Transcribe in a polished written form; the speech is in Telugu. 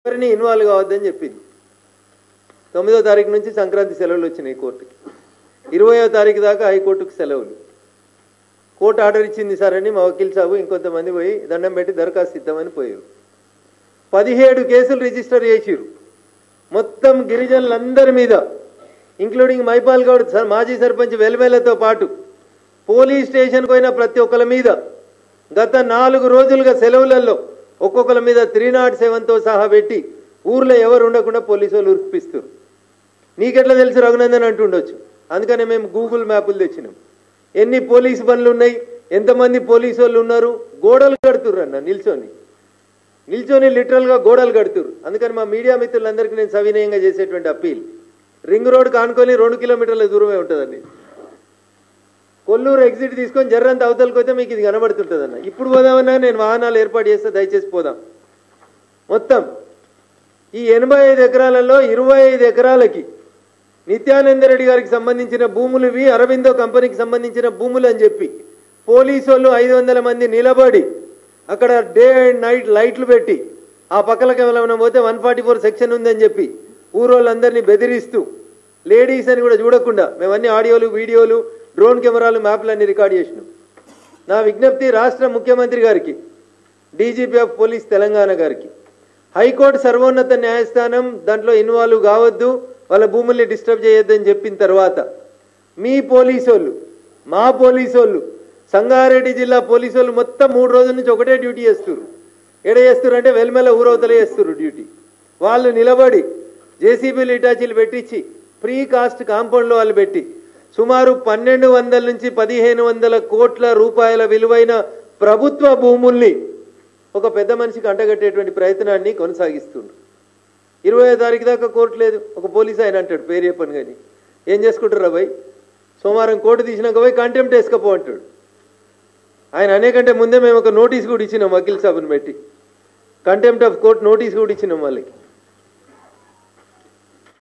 ఎవరిని ఇన్వాల్వ్ కావద్దని చెప్పింది. 9వ తారీఖు నుంచి సంక్రాంతి సెలవులు వచ్చినాయి కోర్టుకి. 20వ తారీఖు దాకా హైకోర్టుకు సెలవులు. కోర్టు ఆర్డర్ ఇచ్చింది సార్ అని మా వకీల్ సాబు ఇంకొంతమంది పోయి దండం పెట్టి దరఖాస్తు ఇద్దామని పోయారు. 17 కేసులు రిజిస్టర్ చేసిరు. మొత్తం గిరిజనులందరి మీద, ఇంక్లూడింగ్ మైపాల్ గౌడ్ మాజీ సర్పంచ్ వెల్మెలతో పాటు పోలీస్ స్టేషన్కి పోయిన ప్రతి ఒక్కరి మీద గత 4 రోజులుగా సెలవులలో ఒక్కొక్కరి మీద 307తో సహా పెట్టి ఊర్లో ఎవరు ఉండకుండా పోలీసు వాళ్ళు ఉరిపిస్తారు. నీకెట్లా తెలుసు రఘునందన్ అంటుండొచ్చు. అందుకనే మేము గూగుల్ మ్యాపులు తెచ్చినాం. ఎన్ని పోలీసు బండ్లు ఉన్నాయి, ఎంతమంది పోలీసు వాళ్ళు ఉన్నారు, గోడలు కడుతుర్రు అన్న, నిల్చొని లిటరల్గా గోడలు కడుతుర్రు. అందుకని మా మీడియా మిత్రులందరికీ నేను సవినయంగా చేసేటువంటి అప్పీల్, రింగ్ రోడ్ కానుకొని 2 కిలోమీటర్ల దూరమే ఉంటుందండి. కొల్లూరు ఎగ్జిట్ తీసుకొని జర్రంత అవతలకి పోతే మీకు ఇది కనబడుతుంటుంది అన్న. ఇప్పుడు పోదామన్నా నేను వాహనాలు ఏర్పాటు చేస్తే దయచేసి పోదాం. మొత్తం ఈ 85 ఎకరాలలో 25 ఎకరాలకి నిత్యానందరెడ్డి గారికి సంబంధించిన భూములు ఇవి, అరవిందో కంపెనీకి సంబంధించిన భూములు అని చెప్పి పోలీసు వాళ్ళు 500 మంది నిలబడి అక్కడ డే అండ్ నైట్ లైట్లు పెట్టి ఆ పక్కలకి ఏమైనా పోతే 144 సెక్షన్ ఉందని చెప్పి ఊరోళ్ళందరినీ బెదిరిస్తూ లేడీస్ అని కూడా చూడకుండా మేమన్నీ ఆడియోలు, వీడియోలు, డ్రోన్ కెమెరాలు, మ్యాప్లన్నీ రికార్డ్ చేసినాం. నా విజ్ఞప్తి రాష్ట్ర ముఖ్యమంత్రి గారికి, డీజీపీ ఆఫ్ పోలీస్ తెలంగాణ గారికి, హైకోర్టు సర్వోన్నత న్యాయస్థానం దాంట్లో ఇన్వాల్వ్ కావద్దు, వాళ్ళ భూముల్ని డిస్టర్బ్ చేయొద్దని చెప్పిన తర్వాత మీ పోలీసోళ్ళు, మా పోలీసోళ్ళు, సంగారెడ్డి జిల్లా పోలీసోళ్ళు మొత్తం 3 రోజుల నుంచి ఒకటే డ్యూటీ చేస్తున్నారు. ఎడ చేస్తున్నారు అంటే వెల్మెల ఊరవతలే చేస్తున్నారు డ్యూటీ. వాళ్ళు నిలబడి జేసీబీలు, ఇటాచీలు పెట్టించి ఫ్రీ కాస్ట్ కాంపౌండ్లో వాళ్ళు పెట్టి సుమారు 1200 నుంచి 1500 కోట్ల రూపాయల విలువైన ప్రభుత్వ భూముల్ని ఒక పెద్ద మనిషికి అంటగట్టేటువంటి ప్రయత్నాన్ని కొనసాగిస్తుండ్రు. 20వ తారీఖు దాకా కోర్టు లేదు. ఒక పోలీసు ఆయన అంటాడు, పేరు చెప్పను కానీ, ఏం చేసుకుంటారు అబ్బాయి, సోమవారం కోర్టు తీసినాక పోయి కంటెంప్ట్ వేసుకపో అంటాడు. ఆయన అనేకంటే ముందే మేము ఒక నోటీస్ కూడా ఇచ్చినాం, వకీల్ సాబుని పెట్టి కంటెంప్ట్ ఆఫ్ కోర్ట్ నోటీస్ కూడా ఇచ్చినాం వాళ్ళకి.